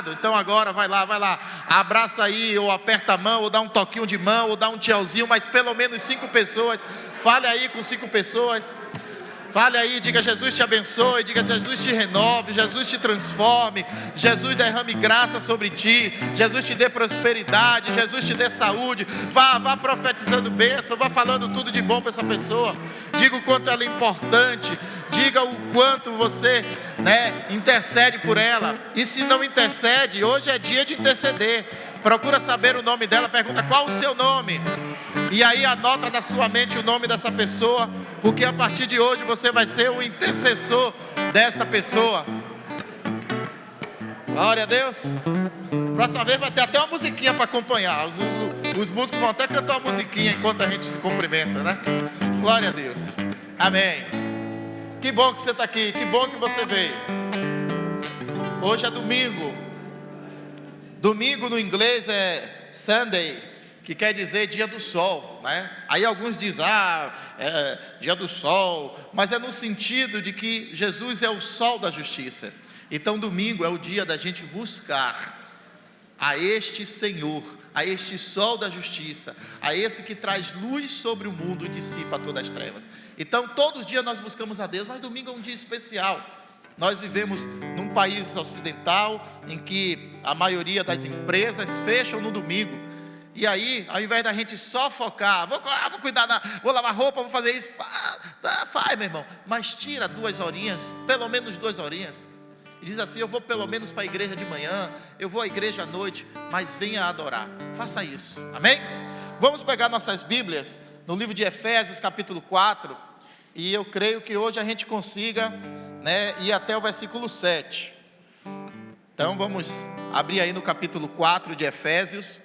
abraçado? Então agora vai lá, abraça aí, ou aperta a mão, ou dá um toquinho de mão, ou dá um tchauzinho, mas pelo menos 5 pessoas, fale aí com 5 pessoas, fale aí, diga Jesus te abençoe, diga Jesus te renove, Jesus te transforme, Jesus derrame graça sobre ti, Jesus te dê prosperidade, Jesus te dê saúde, vá profetizando bênção, vá falando tudo de bom para essa pessoa, diga o quanto ela é importante, diga o quanto você, intercede por ela. E se não intercede, hoje é dia de interceder. Procura saber o nome dela, pergunta qual o seu nome. E aí anota na sua mente o nome dessa pessoa, porque a partir de hoje você vai ser o intercessor desta pessoa. Glória a Deus. Próxima vez vai ter até uma musiquinha para acompanhar. Os músicos vão até cantar uma musiquinha enquanto a gente se cumprimenta, né? Glória a Deus. Amém. Que bom que você está aqui, que bom que você veio. Hoje é domingo. Domingo no inglês é Sunday, que quer dizer dia do sol, né? Aí alguns dizem, é dia do sol, mas é no sentido de que Jesus é o sol da justiça. Então domingo é o dia da gente buscar a este Senhor, a este sol da justiça, a esse que traz luz sobre o mundo e dissipa todas as trevas. Então todos os dias nós buscamos a Deus, mas domingo é um dia especial. Nós vivemos num país ocidental em que a maioria das empresas fecham no domingo. E aí, ao invés da gente só focar, vou cuidar, vou lavar roupa, vou fazer isso, faz, meu irmão, mas tira 2 horinhas, pelo menos 2 horinhas, e diz assim, eu vou pelo menos para a igreja de manhã, eu vou à igreja à noite, mas venha adorar, faça isso, amém? Vamos pegar nossas Bíblias, no livro de Efésios capítulo 4, e eu creio que hoje a gente consiga, ir até o versículo 7, então vamos abrir aí no capítulo 4 de Efésios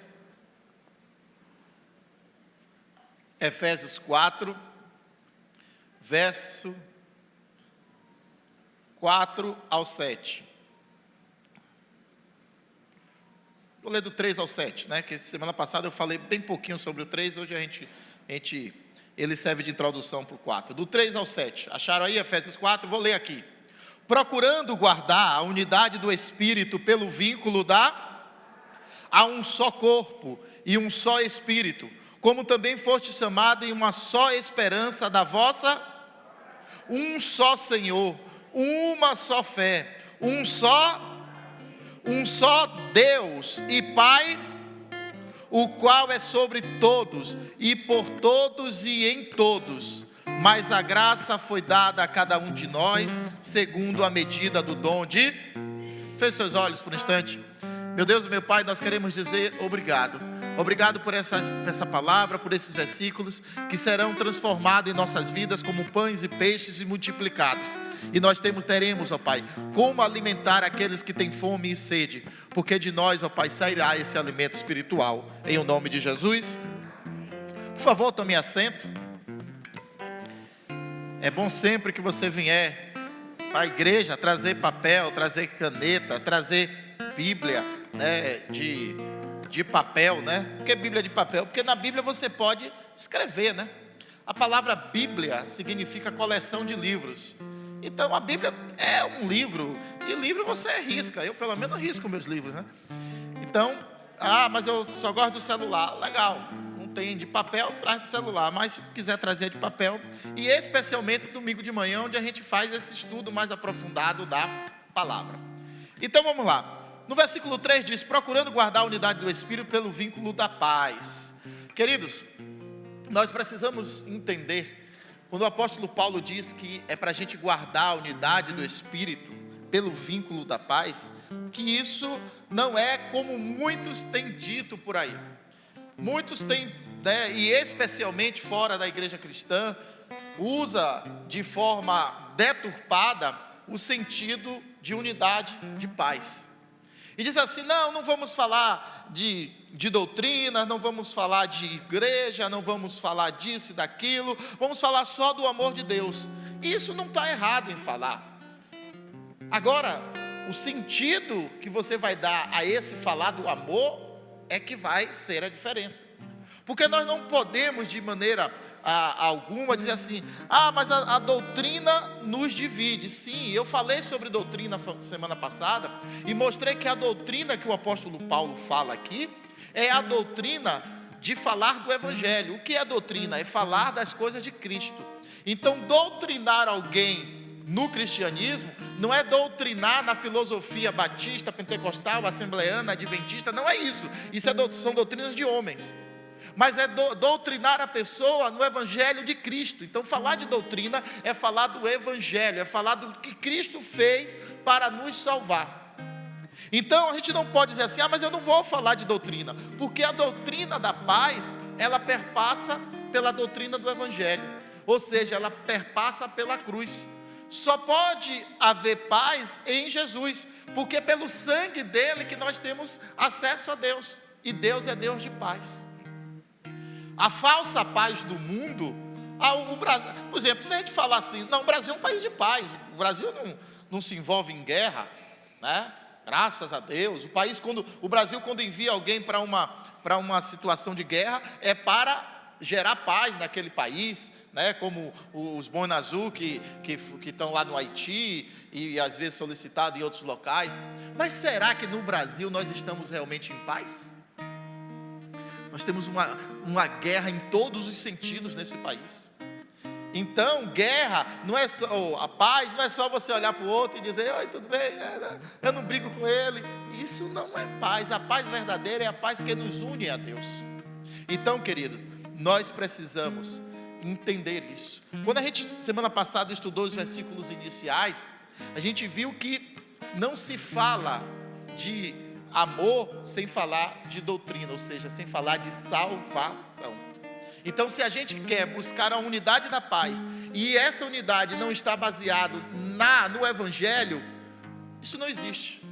4, verso 4 ao 7. Vou ler do 3 ao 7, que semana passada eu falei bem pouquinho sobre o 3, hoje ele serve de introdução para o 4. Do 3 ao 7, acharam aí Efésios 4? Vou ler aqui. Procurando guardar a unidade do Espírito pelo vínculo a um só corpo e um só Espírito, como também foste chamado em uma só esperança da vossa, um só Senhor, uma só fé, um só Deus e Pai, o qual é sobre todos, e por todos e em todos, mas a graça foi dada a cada um de nós, segundo a medida do dom de... Feche seus olhos por um instante. Meu Deus e meu Pai, nós queremos dizer obrigado. Obrigado por essa palavra, por esses versículos, que serão transformados em nossas vidas como pães e peixes e multiplicados. E nós teremos, ó Pai, como alimentar aqueles que têm fome e sede, porque de nós, ó Pai, sairá esse alimento espiritual. Em o nome de Jesus. Por favor, tome assento. É bom sempre que você vier para a igreja trazer papel, trazer caneta, trazer Bíblia, de papel, Por que Bíblia de papel? Porque na Bíblia você pode escrever, A palavra Bíblia significa coleção de livros. Então a Bíblia é um livro, e livro você risca, eu pelo menos risco meus livros, Então, mas eu só gosto do celular, legal, não tem de papel, traz do celular, mas se quiser trazer de papel, e especialmente domingo de manhã, onde a gente faz esse estudo mais aprofundado da palavra. Então vamos lá. No versículo 3 diz, procurando guardar a unidade do Espírito pelo vínculo da paz. Queridos, nós precisamos entender, quando o apóstolo Paulo diz que é para a gente guardar a unidade do Espírito pelo vínculo da paz, que isso não é como muitos têm dito por aí. Muitos têm, e especialmente fora da igreja cristã, usa de forma deturpada o sentido de unidade de paz. E diz assim, não vamos falar de doutrina, não vamos falar de igreja, não vamos falar disso e daquilo, vamos falar só do amor de Deus. E isso não está errado em falar. Agora, o sentido que você vai dar a esse falar do amor é que vai ser a diferença. Porque nós não podemos de maneira alguma dizer assim: mas a doutrina nos divide. Sim, eu falei sobre doutrina semana passada e mostrei que a doutrina que o apóstolo Paulo fala aqui é a doutrina de falar do Evangelho. O que é doutrina? É falar das coisas de Cristo. Então, doutrinar alguém no cristianismo não é doutrinar na filosofia batista, pentecostal, assembleana, adventista. Não é isso. Isso são doutrinas de homens. Mas é doutrinar a pessoa no Evangelho de Cristo. Então, falar de doutrina é falar do Evangelho, é falar do que Cristo fez para nos salvar. Então, a gente não pode dizer assim: mas eu não vou falar de doutrina, porque a doutrina da paz, ela perpassa pela doutrina do Evangelho, ou seja, ela perpassa pela cruz. Só pode haver paz em Jesus, porque é pelo sangue dele que nós temos acesso a Deus, e Deus é Deus de paz. A falsa paz do mundo, o Brasil, por exemplo, se a gente falar assim: não, o Brasil é um país de paz, o Brasil não se envolve em guerra, né? Graças a Deus. O Brasil, quando envia alguém para uma situação de guerra, é para gerar paz naquele país, né? Como os Boina Azul que estão lá no Haiti e às vezes solicitados em outros locais. Mas será que no Brasil nós estamos realmente em paz? Nós temos uma guerra em todos os sentidos nesse país. Então, guerra não é só, a paz não é só você olhar para o outro e dizer: oi, tudo bem, eu não brigo com ele. Isso não é paz. A paz verdadeira é a paz que nos une a Deus. Então, querido, nós precisamos entender isso. Quando a gente, semana passada, estudou os versículos iniciais, a gente viu que não se fala de amor sem falar de doutrina, ou seja, sem falar de salvação. Então, se a gente quer buscar a unidade da paz, e essa unidade não está baseada no Evangelho, isso não existe.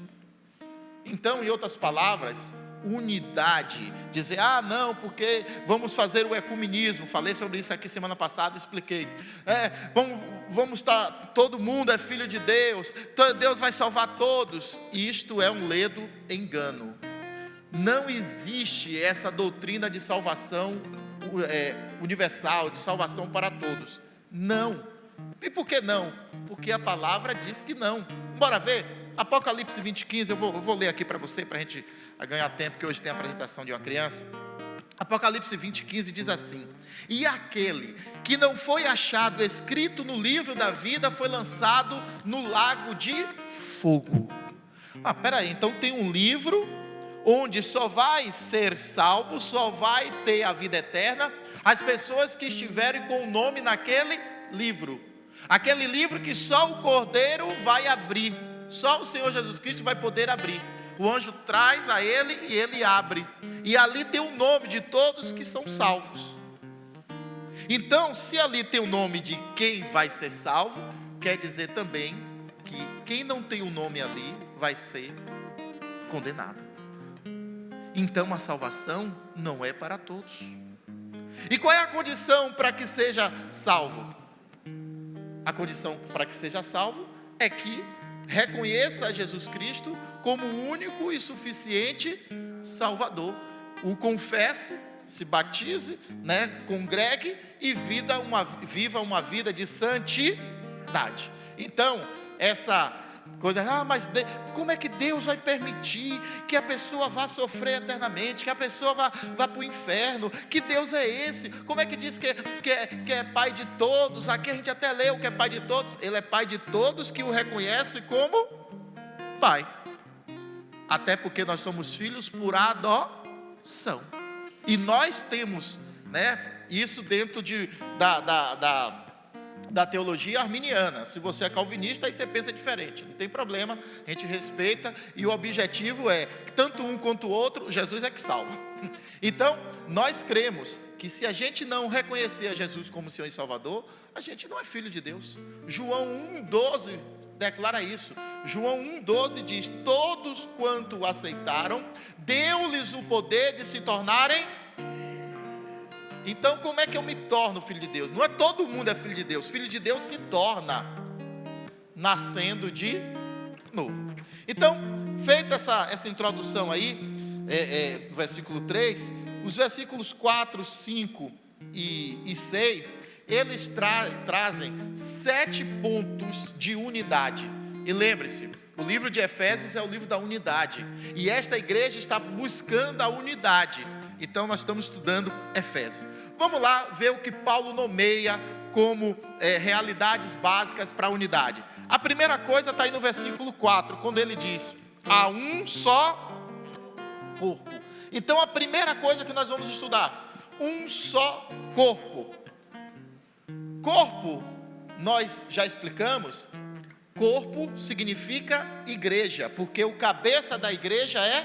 Então, em outras palavras, unidade, dizer: não, porque vamos fazer o ecumenismo, falei sobre isso aqui semana passada, expliquei, vamos estar, todo mundo é filho de Deus, Deus vai salvar todos. Isto é um ledo engano. Não existe essa doutrina de salvação universal, de salvação para todos. Não. E por que não? Porque a palavra diz que não. Bora ver? Apocalipse 20:15, eu vou ler aqui para você, para a gente ganhar tempo, que hoje tem a apresentação de uma criança. Apocalipse 20:15 diz assim: e aquele que não foi achado escrito no livro da vida foi lançado no lago de fogo. Peraí, então tem um livro onde só vai ser salvo, só vai ter a vida eterna as pessoas que estiverem com o nome naquele livro. Aquele livro que só o Cordeiro vai abrir, só o Senhor Jesus Cristo vai poder abrir. O anjo traz a ele e ele abre, e ali tem o nome de todos que são salvos. Então, se ali tem o nome de quem vai ser salvo, quer dizer também que quem não tem o nome ali vai ser condenado. Então a salvação não é para todos. E qual é a condição para que seja salvo? A condição para que seja salvo é que reconheça Jesus Cristo como o único e suficiente Salvador. O confesse, se batize, congregue e viva uma vida de santidade. Então, essa coisa: mas como é que Deus vai permitir que a pessoa vá sofrer eternamente, que a pessoa vá para o inferno? Que Deus é esse? Como é que diz que é pai de todos? Aqui a gente até leu que é pai de todos. Ele é pai de todos que o reconhece como pai, até porque nós somos filhos por adoção. E nós temos, isso dentro da teologia arminiana. Se você é calvinista, aí você pensa diferente, não tem problema, a gente respeita, e o objetivo é que tanto um quanto o outro, Jesus é que salva. Então, nós cremos que se a gente não reconhecer a Jesus como Senhor e Salvador, a gente não é filho de Deus. João 1,12 declara isso. João 1,12 diz: todos quanto o aceitaram, deu-lhes o poder de se tornarem. Então, como é que eu me torno filho de Deus? Não é todo mundo é filho de Deus. Filho de Deus se torna nascendo de novo. Então, feita essa introdução aí, no versículo 3, os versículos 4, 5 e 6, eles trazem 7 pontos de unidade. E lembre-se, o livro de Efésios é o livro da unidade, e esta igreja está buscando a unidade. Então nós estamos estudando Efésios. Vamos lá ver o que Paulo nomeia como realidades básicas para a unidade. A primeira coisa está aí no versículo 4, quando ele diz: há um só corpo. Então a primeira coisa que nós vamos estudar: um só corpo. Corpo, nós já explicamos, corpo significa igreja, porque o cabeça da igreja é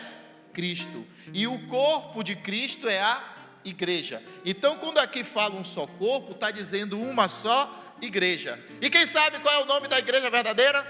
Cristo, e o corpo de Cristo é a igreja. Então quando aqui fala um só corpo, está dizendo uma só igreja. E quem sabe qual é o nome da igreja verdadeira?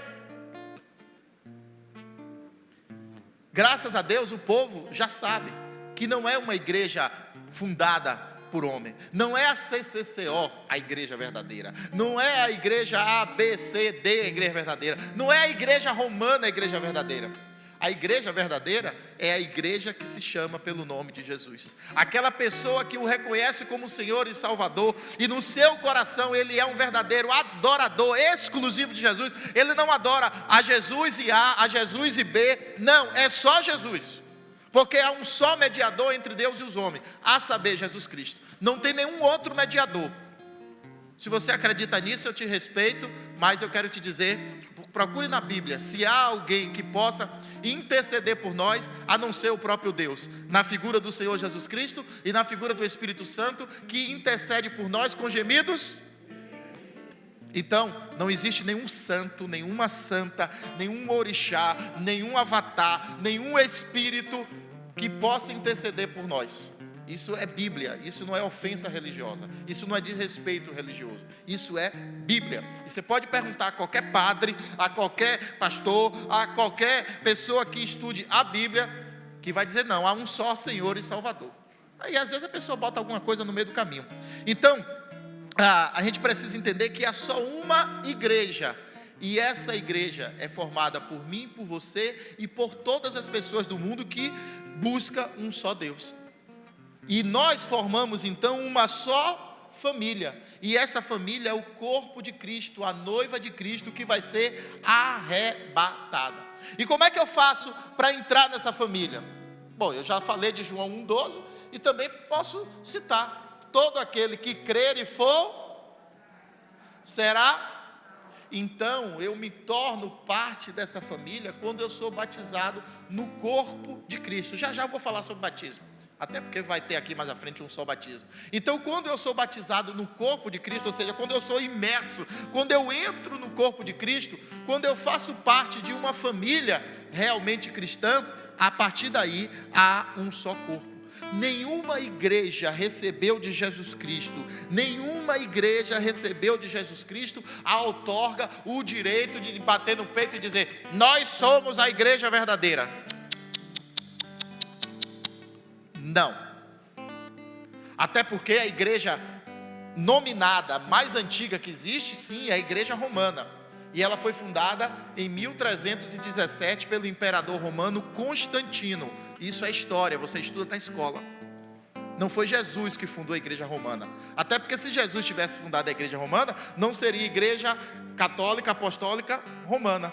Graças a Deus o povo já sabe que não é uma igreja fundada por homem, não é a CCCO a igreja verdadeira, não é a igreja A, B, C, D a igreja verdadeira, não é a igreja romana a igreja verdadeira. A igreja verdadeira é a igreja que se chama pelo nome de Jesus, aquela pessoa que o reconhece como Senhor e Salvador, e no seu coração ele é um verdadeiro adorador exclusivo de Jesus. Ele não adora a Jesus e A Jesus e B, não, é só Jesus. Porque há um só mediador entre Deus e os homens, a saber, Jesus Cristo. Não tem nenhum outro mediador. Se você acredita nisso, eu te respeito, mas eu quero te dizer, procure na Bíblia, se há alguém que possa interceder por nós, a não ser o próprio Deus, na figura do Senhor Jesus Cristo e na figura do Espírito Santo, que intercede por nós com gemidos. Então, não existe nenhum santo, nenhuma santa, nenhum orixá, nenhum avatar, nenhum espírito que possa interceder por nós. Isso é Bíblia, isso não é ofensa religiosa, isso não é desrespeito religioso, isso é Bíblia. E você pode perguntar a qualquer padre, a qualquer pastor, a qualquer pessoa que estude a Bíblia, que vai dizer: não, há um só Senhor e Salvador. Aí às vezes a pessoa bota alguma coisa no meio do caminho. Então, a gente precisa entender que há só uma igreja, e essa igreja é formada por mim, por você e por todas as pessoas do mundo que busca um só Deus. E nós formamos então uma só família, e essa família é o corpo de Cristo, a noiva de Cristo, que vai ser arrebatada. E como é que eu faço para entrar nessa família? Bom, eu já falei de João 1,12 e também posso citar: todo aquele que crer e for, será. Então eu me torno parte dessa família quando eu sou batizado no corpo de Cristo. Já já eu vou falar sobre batismo, até porque vai ter aqui mais à frente um só batismo. Então quando eu sou batizado no corpo de Cristo, ou seja, quando eu sou imerso, quando eu entro no corpo de Cristo, quando eu faço parte de uma família realmente cristã, a partir daí há um só corpo. Nenhuma igreja recebeu de Jesus Cristo, nenhuma igreja recebeu de Jesus Cristo a outorga o direito de bater no peito e dizer: nós somos a igreja verdadeira. Não. Até porque a igreja nominada mais antiga que existe, sim, é a igreja romana. E ela foi fundada em 1317 pelo imperador romano Constantino. Isso é história, você estuda na escola. Não foi Jesus que fundou a igreja romana. Até porque se Jesus tivesse fundado a igreja romana, não seria igreja católica apostólica romana.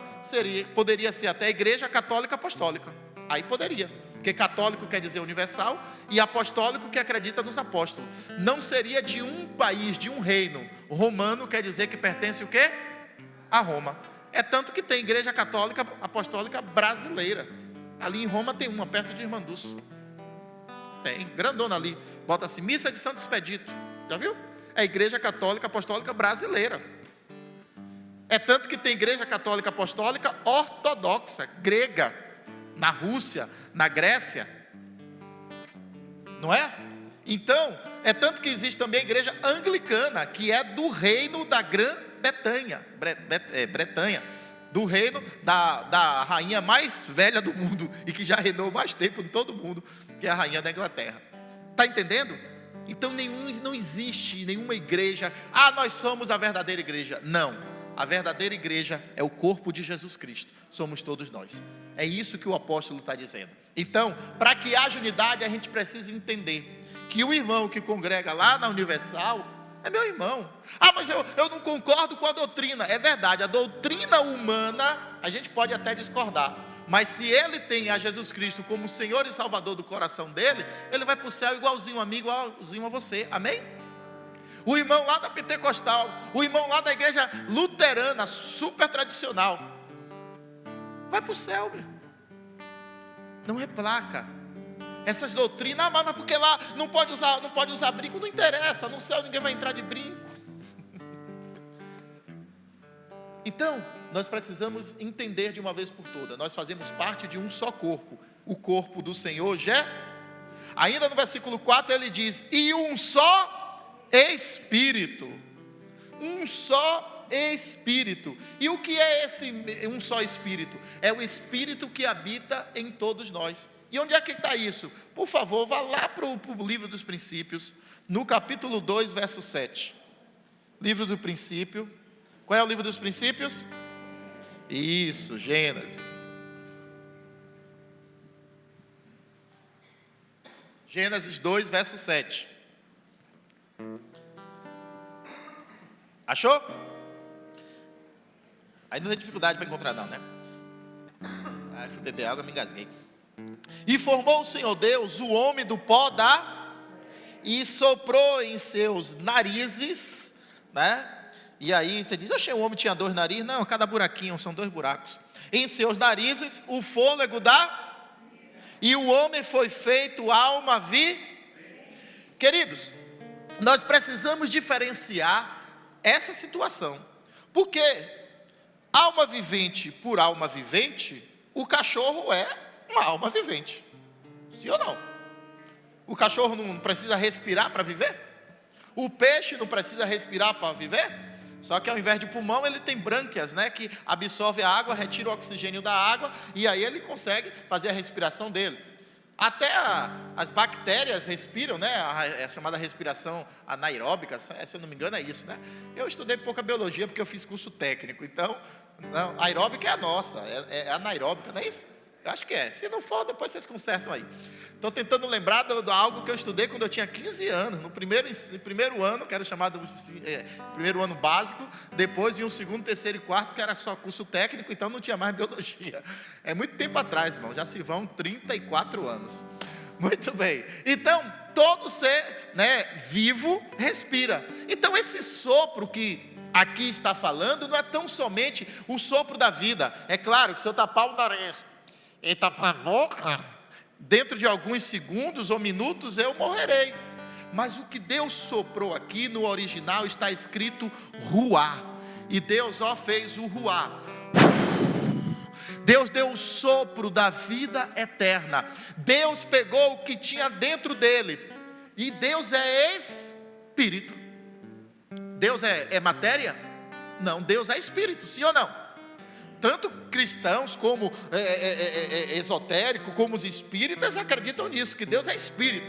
Poderia ser até igreja católica apostólica. Aí poderia. Porque católico quer dizer universal e apostólico que acredita nos apóstolos. Não seria de um país, de um reino. Romano quer dizer que pertence o quê? A Roma. É tanto que tem igreja católica apostólica brasileira. Ali em Roma tem uma, perto de Irmanduz. Tem, grandona ali. Bota assim: Missa de Santo Expedito. Já viu? É a igreja católica apostólica brasileira. É tanto que tem igreja católica apostólica ortodoxa, grega, na Rússia, na Grécia. Não é? Então, é tanto que existe também a igreja anglicana, que é do reino da Grã-Bretanha, Bretanha, do reino da rainha mais velha do mundo, e que já reinou mais tempo em todo o mundo, que é a rainha da Inglaterra. Está entendendo? Então não existe nenhuma igreja: nós somos a verdadeira igreja. Não, a verdadeira igreja é o corpo de Jesus Cristo, somos todos nós. É isso que o apóstolo está dizendo. Então, para que haja unidade, a gente precisa entender que o irmão que congrega lá na Universal é meu irmão. Ah, mas eu não concordo com a doutrina. É verdade, a doutrina humana a gente pode até discordar, mas se ele tem a Jesus Cristo como Senhor e Salvador do coração dele, ele vai para o céu igualzinho a mim, igualzinho a você. Amém? O irmão lá da Pentecostal, o irmão lá da igreja luterana, super tradicional, vai para o céu, meu. Não é placa. Essas doutrinas, mas porque lá não pode usar brinco, não interessa. No céu ninguém vai entrar de brinco. Então, nós precisamos entender de uma vez por todas. Nós fazemos parte de um só corpo, o corpo do Senhor Ainda no versículo 4 ele diz: e um só Espírito. Um só Espírito. E o que é esse um só Espírito? É o Espírito que habita em todos nós. E onde é que está isso? Por favor, vá lá para o livro dos princípios, no capítulo 2, verso 7. Livro do princípio. Qual é o livro dos princípios? Isso, Gênesis. Gênesis 2, verso 7. Achou? Aí não tem dificuldade para encontrar não, né? Aí fui beber água, me engasguei. E formou o Senhor Deus o homem do pó e soprou em seus narizes, né? E aí você diz: oxe, o homem tinha 2 narizes. Não, cada buraquinho são 2 buracos. Em seus narizes o fôlego e o homem foi feito alma Queridos, nós precisamos diferenciar essa situação, porque alma vivente por alma vivente, o cachorro é uma alma vivente, sim ou não? O cachorro não precisa respirar para viver? O peixe não precisa respirar para viver? Só que ao invés de pulmão ele tem brânquias, né, que absorve a água, retira o oxigênio da água, e aí ele consegue fazer a respiração dele. Até as bactérias respiram, né? É chamada respiração anaeróbica, se eu não me engano é isso, né? Eu estudei pouca biologia porque eu fiz curso técnico, então, não, aeróbica é a nossa, é anaeróbica, não é isso? Eu acho que é. Se não for, depois vocês consertam aí. Estou tentando lembrar de algo que eu estudei quando eu tinha 15 anos, no primeiro ano, que era chamado primeiro ano básico, depois vinha o segundo, terceiro e quarto, que era só curso técnico, então não tinha mais biologia. É muito tempo atrás, irmão, já se vão 34 anos. Muito bem. Então, todo ser, né, vivo respira. Então, esse sopro que aqui está falando não é tão somente o sopro da vida. É claro que se eu tapar o nariz e tapar a boca, dentro de alguns segundos ou minutos eu morrerei. Mas o que Deus soprou aqui no original está escrito ruá. E Deus fez o ruá. Deus deu o sopro da vida eterna. Deus pegou o que tinha dentro dele. E Deus é espírito. Deus é matéria? Não, Deus é espírito, sim ou não? Tanto cristãos como esotéricos, como os espíritas acreditam nisso, que Deus é espírito.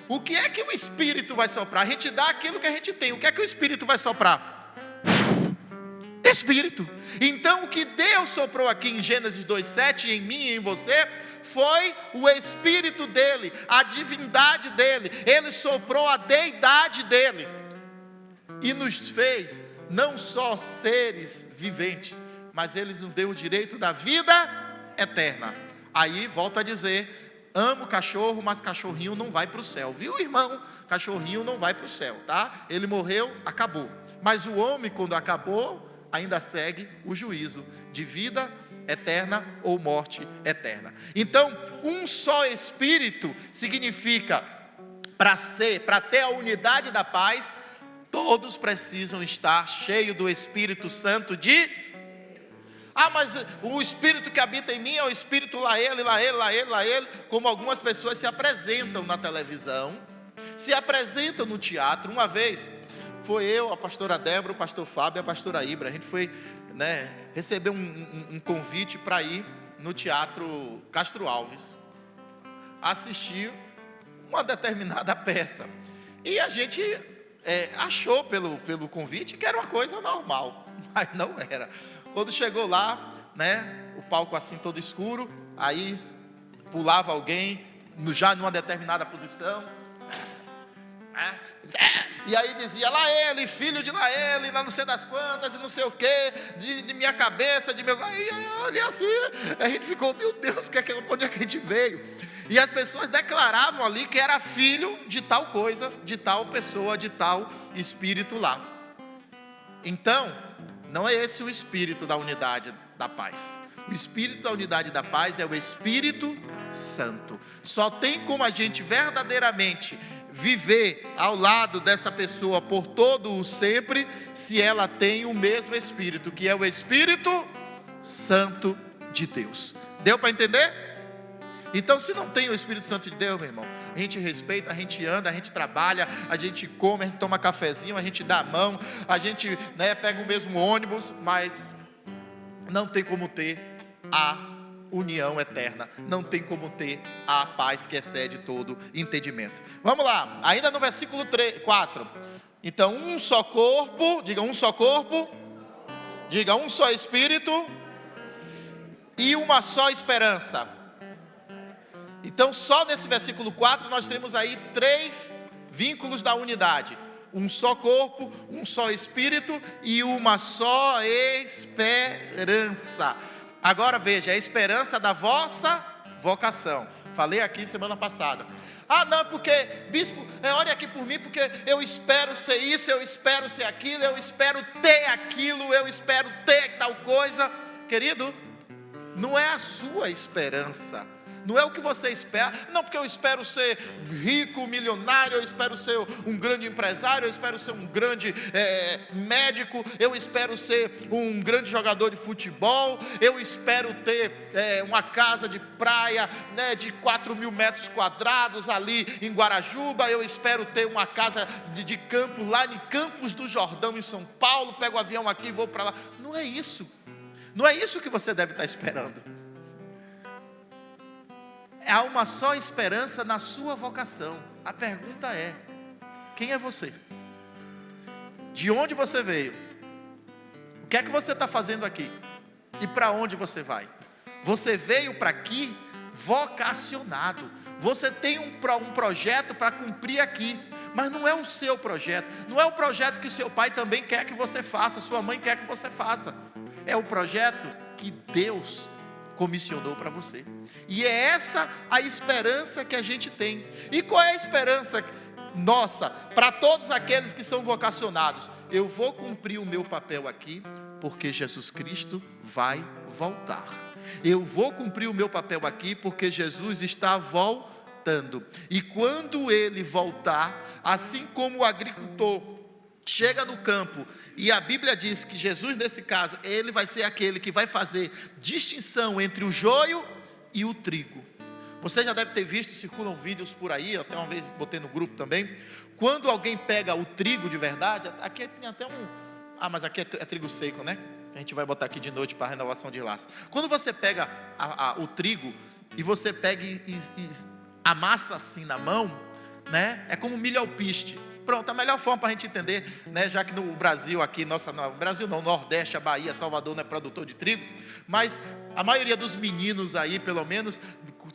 O que é que o espírito vai soprar? A gente dá aquilo que a gente tem. O que é que o espírito vai soprar? Espírito. Então o que Deus soprou aqui em Gênesis 2:7, em mim e em você, foi o espírito dele, a divindade dele. Ele soprou a deidade dele e nos fez não só seres viventes, mas ele nos deu o direito da vida eterna. Aí volto a dizer: amo cachorro, mas cachorrinho não vai para o céu, viu, irmão? Cachorrinho não vai para o céu, tá? Ele morreu, acabou. Mas o homem, quando acabou, ainda segue o juízo de vida eterna ou morte eterna. Então, um só Espírito significa, para ter a unidade da paz, todos precisam estar cheios do Espírito Santo de... Ah, mas o Espírito que habita em mim é o Espírito lá ele, como algumas pessoas se apresentam na televisão, se apresentam no teatro. Uma vez, foi eu, a pastora Débora, o pastor Fábio e a pastora Ibra, a gente foi, né, receber um convite para ir no Teatro Castro Alves, assistir uma determinada peça, e a gente achou pelo convite que era uma coisa normal, mas não era. Quando chegou lá, né, o palco assim todo escuro, aí pulava alguém, já numa determinada posição, e aí dizia, lá ele, filho de lá ele, lá não sei das quantas, e não sei o que, de minha cabeça, de meu... Aí olha assim, a gente ficou, meu Deus, onde é que a gente veio? E as pessoas declaravam ali que era filho de tal coisa, de tal pessoa, de tal espírito lá. Então, não é esse o espírito da unidade da paz. O espírito da unidade da paz é o Espírito Santo. Só tem como a gente verdadeiramente viver ao lado dessa pessoa por todo o sempre, se ela tem o mesmo Espírito, que é o Espírito Santo de Deus. Deu para entender? Então, se não tem o Espírito Santo de Deus, meu irmão, a gente respeita, a gente anda, a gente trabalha, a gente come, a gente toma cafezinho, a gente dá a mão, a gente pega o mesmo ônibus, mas não tem como ter a união eterna, não tem como ter a paz que excede todo entendimento. Vamos lá, ainda no versículo 4. Então, um só corpo, diga um só corpo, diga um só Espírito e uma só esperança. Então, só nesse versículo 4 nós temos aí 3 vínculos da unidade: um só corpo, um só Espírito e uma só esperança. Agora veja, a esperança da vossa vocação. Falei aqui semana passada. Ah, não, porque, bispo, ore aqui por mim, porque eu espero ser isso, eu espero ser aquilo, eu espero ter aquilo, eu espero ter tal coisa. Querido, não é a sua esperança, não é o que você espera. Não, porque eu espero ser rico, milionário, eu espero ser um grande empresário, eu espero ser um grande médico, eu espero ser um grande jogador de futebol, eu espero ter uma casa de praia de 4.000 metros quadrados ali em Guarajuba, eu espero ter uma casa de campo lá em Campos do Jordão, em São Paulo, pego o avião aqui e vou para lá. Não é isso, não é isso que você deve estar esperando. Há uma só esperança na sua vocação. A pergunta é: quem é você? De onde você veio? O que é que você está fazendo aqui? E para onde você vai? Você veio para aqui vocacionado. Você tem um projeto para cumprir aqui, mas não é o seu projeto. Não é o projeto que seu pai também quer que você faça, sua mãe quer que você faça. É o projeto que Deus comissionou para você. E é essa a esperança que a gente tem. E qual é a esperança nossa para todos aqueles que são vocacionados? Eu vou cumprir o meu papel aqui, porque Jesus Cristo vai voltar. Eu vou cumprir o meu papel aqui, porque Jesus está voltando. E quando Ele voltar, assim como o agricultor chega no campo, e a Bíblia diz que Jesus, nesse caso, Ele vai ser aquele que vai fazer distinção entre o joio e o trigo. Você já deve ter visto, circulam vídeos por aí, até uma vez botei no grupo também, quando alguém pega o trigo de verdade, aqui tem até mas aqui é trigo seco, né? A gente vai botar aqui de noite para renovação de laço. Quando você pega o trigo, e você pega e amassa assim na mão, é como milho alpiste. Pronto, a melhor forma para a gente entender, já que no Brasil aqui, Nordeste, a Bahia, Salvador não é produtor de trigo, mas a maioria dos meninos aí, pelo menos,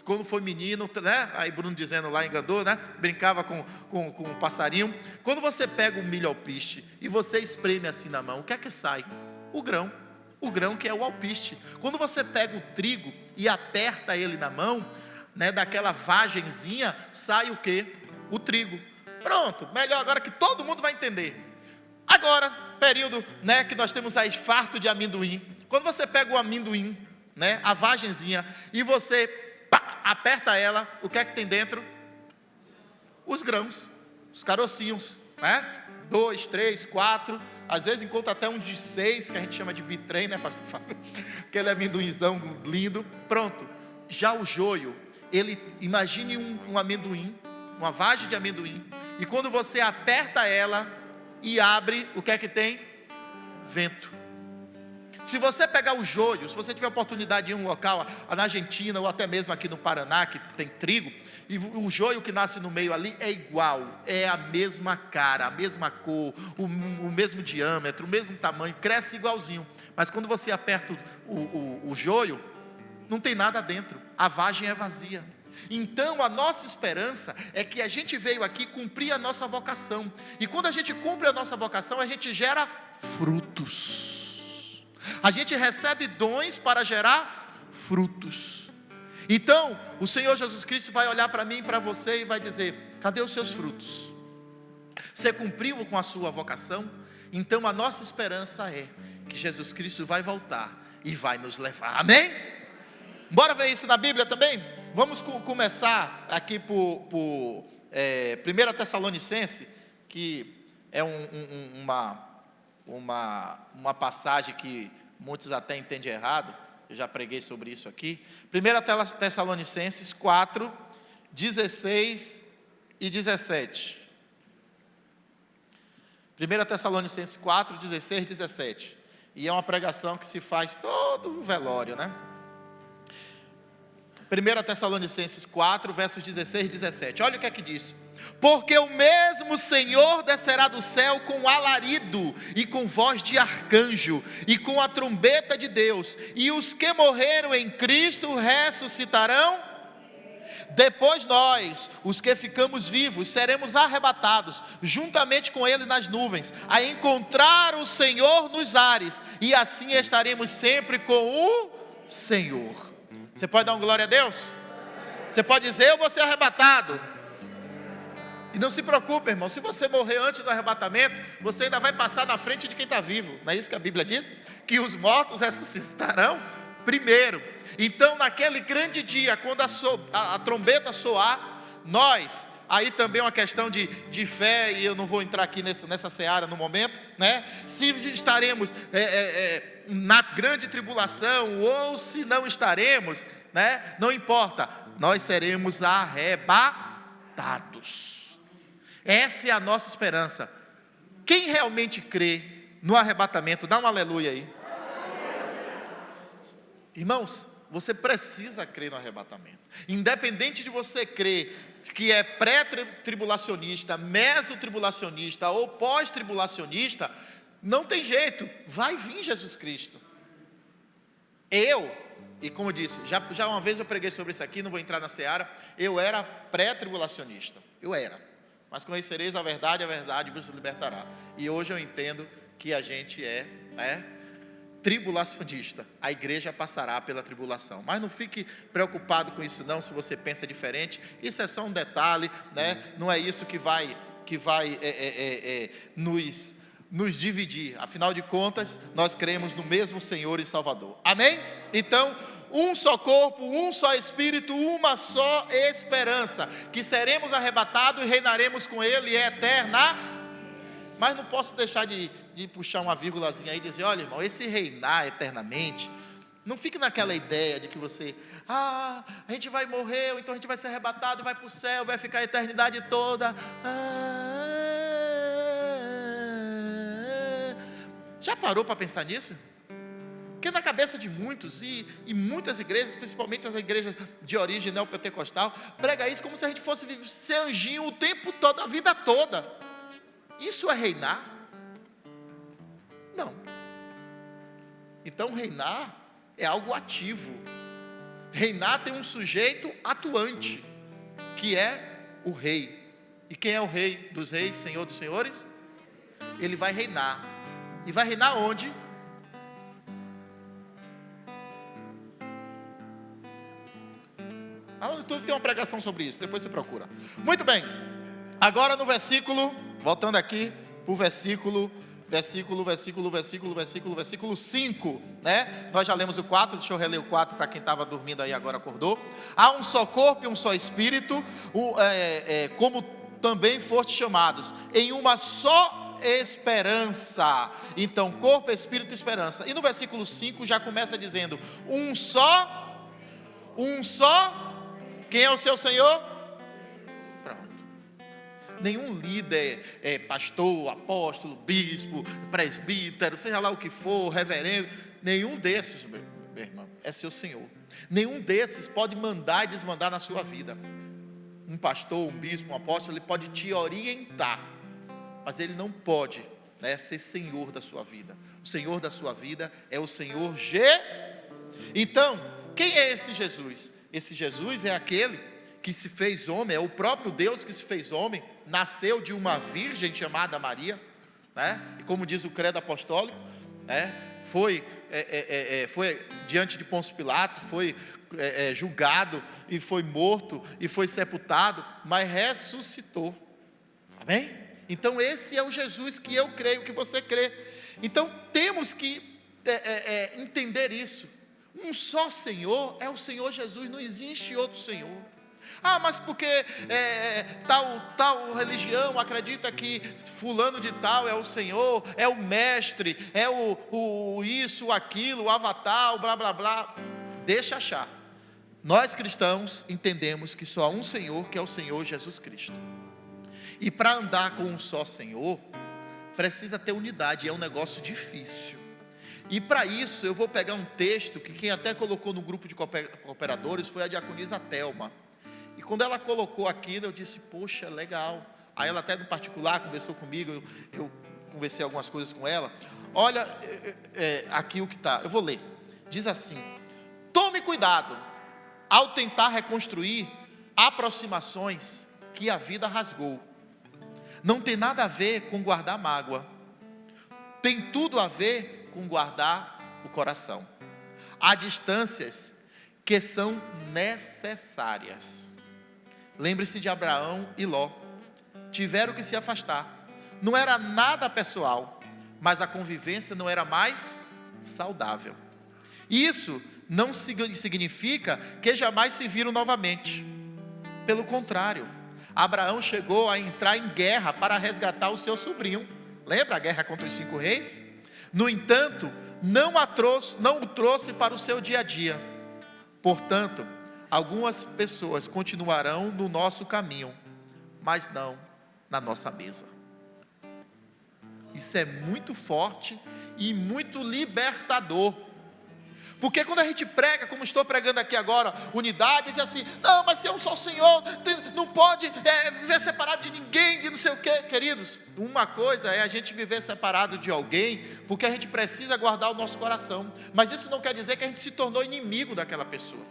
quando foi menino, aí Bruno dizendo lá enganou, brincava com o passarinho. Quando você pega um milho alpiste e você espreme assim na mão, o que é que sai? O grão que é o alpiste. Quando você pega o trigo e aperta ele na mão, daquela vagenzinha, sai o quê? O trigo. Pronto, melhor agora que todo mundo vai entender. Agora, período que nós temos aí farto de amendoim. Quando você pega o amendoim, a vagenzinha, e você aperta ela, o que é que tem dentro? Os grãos, os carocinhos, 2, 3, 4, às vezes encontra até um de 6, que a gente chama de bitrem, pastor Fábio? Aquele amendoinzão lindo. Pronto. Já o joio, imagine um amendoim, uma vagem de amendoim, e quando você aperta ela e abre, o que é que tem? Vento. Se você pegar o joio, se você tiver a oportunidade de ir em um local, na Argentina ou até mesmo aqui no Paraná, que tem trigo, e o joio que nasce no meio ali é igual, é a mesma cara, a mesma cor, o mesmo diâmetro, o mesmo tamanho, cresce igualzinho. Mas quando você aperta o joio, não tem nada dentro, a vagem é vazia. Então a nossa esperança é que a gente veio aqui cumprir a nossa vocação, e quando a gente cumpre a nossa vocação, a gente gera frutos, a gente recebe dons para gerar frutos. Então o Senhor Jesus Cristo vai olhar para mim e para você e vai dizer: cadê os seus frutos? Você cumpriu com a sua vocação? Então a nossa esperança é que Jesus Cristo vai voltar e vai nos levar, amém? Bora ver isso na Bíblia também? Vamos começar aqui por 1 Tessalonicenses, que é uma passagem que muitos até entendem errado. Eu já preguei sobre isso aqui. 1 Tessalonicenses 4, 16 e 17. 1 Tessalonicenses 4, 16 e 17. E é uma pregação que se faz todo o velório, né? 1 Tessalonicenses 4, versos 16 e 17. Olha o que é que diz: porque o mesmo Senhor descerá do céu com alarido, e com voz de arcanjo, e com a trombeta de Deus, e os que morreram em Cristo ressuscitarão. Depois nós, os que ficamos vivos, seremos arrebatados, juntamente com Ele nas nuvens, a encontrar o Senhor nos ares, e assim estaremos sempre com o Senhor. Você pode dar uma glória a Deus? Você pode dizer: eu vou ser arrebatado. E não se preocupe, irmão, se você morrer antes do arrebatamento, você ainda vai passar na frente de quem está vivo. Não é isso que a Bíblia diz? Que os mortos ressuscitarão primeiro. Então naquele grande dia, quando a trombeta soar, nós, aí também uma questão de fé, e eu não vou entrar aqui nessa seara no momento, né? Se estaremos na grande tribulação, ou se não estaremos, né? Não importa, nós seremos arrebatados. Essa é a nossa esperança. Quem realmente crê no arrebatamento, dá um aleluia aí. Irmãos, você precisa crer no arrebatamento. Independente de você crer que é pré-tribulacionista, meso-tribulacionista ou pós-tribulacionista, não tem jeito, vai vir Jesus Cristo. E como eu disse, já uma vez eu preguei sobre isso aqui, não vou entrar na seara. Eu era pré-tribulacionista, eu era. Mas conhecereis a verdade vos libertará. E hoje eu entendo que a gente é tribulacionista. A igreja passará pela tribulação. Mas não fique preocupado com isso não, se você pensa diferente. Isso é só um detalhe, né? Não é isso que vai nos dividir. Afinal de contas, nós cremos no mesmo Senhor e Salvador. Amém? Então, um só corpo, um só Espírito, uma só esperança, que seremos arrebatados e reinaremos com Ele eterna. Mas não posso deixar de puxar uma vírgulazinha aí e dizer: olha, irmão, esse reinar eternamente, não fique naquela ideia de que você, a gente vai morrer, ou então a gente vai ser arrebatado, vai para o céu, vai ficar a eternidade toda. Já parou para pensar nisso? Porque na cabeça de muitos, e muitas igrejas, principalmente as igrejas de origem neopentecostal, prega isso como se a gente fosse ser anjinho o tempo todo, a vida toda. Isso é reinar? Não. Então reinar é algo ativo. Reinar tem um sujeito atuante, que é o rei. E quem é o rei dos reis, Senhor dos senhores? Ele vai reinar. E vai reinar onde? No YouTube tem uma pregação sobre isso, depois você procura. Muito bem, agora no versículo, voltando aqui para o versículo 5, né? Nós já lemos o 4, deixa eu reler o 4 para quem estava dormindo aí agora acordou. Há um só corpo e um só Espírito, como também foste chamados, em uma só esperança. Então, corpo, Espírito e esperança. E no versículo 5 já começa dizendo: um só. Quem é o seu Senhor? Pronto. Nenhum líder, pastor, apóstolo, bispo, presbítero, seja lá o que for, reverendo, nenhum desses, meu irmão, é seu Senhor. Nenhum desses pode mandar e desmandar na sua vida. Um pastor, um bispo, um apóstolo, ele pode te orientar, mas ele não pode, né, ser Senhor da sua vida. O Senhor da sua vida é o Senhor Então, quem é esse Jesus? Esse Jesus é aquele que se fez homem, é o próprio Deus que se fez homem, nasceu de uma virgem chamada Maria, né? E como diz o credo apostólico, né? Foi diante de Pôncio Pilatos, foi julgado, e foi morto, e foi sepultado, mas ressuscitou, amém? Então esse é o Jesus que eu creio, que você crê. Então temos que entender isso. Um só Senhor é o Senhor Jesus, não existe outro Senhor. Ah, mas porque tal religião acredita que fulano de tal é o Senhor, é o mestre, é o isso, aquilo, o avatar, o blá blá blá. Deixa achar. Nós cristãos entendemos que só há um Senhor, que é o Senhor Jesus Cristo. E para andar com um só Senhor, precisa ter unidade, e é um negócio difícil. E para isso eu vou pegar um texto que quem até colocou no grupo de cooperadores foi a diaconisa Thelma. E quando ela colocou aquilo, eu disse, poxa, legal. Aí ela até no particular conversou comigo, eu conversei algumas coisas com ela. Olha aqui o que está, eu vou ler. Diz assim: tome cuidado ao tentar reconstruir aproximações que a vida rasgou. Não tem nada a ver com guardar mágoa, tem tudo a ver com guardar o coração. Há distâncias que são necessárias. Lembre-se de Abraão e Ló. Tiveram que se afastar. Não era nada pessoal, mas a convivência não era mais saudável. Isso não significa que jamais se viram novamente. Pelo contrário, Abraão chegou a entrar em guerra para resgatar o seu sobrinho. Lembra a guerra contra os 5 reis? No entanto, não o trouxe para o seu dia a dia. Portanto, algumas pessoas continuarão no nosso caminho, mas não na nossa mesa. Isso é muito forte e muito libertador. Porque quando a gente prega, como estou pregando aqui agora, unidade, diz assim, não, mas se é um só Senhor, não pode viver separado de ninguém, de não sei o quê. Queridos, uma coisa é a gente viver separado de alguém, porque a gente precisa guardar o nosso coração, mas isso não quer dizer que a gente se tornou inimigo daquela pessoa.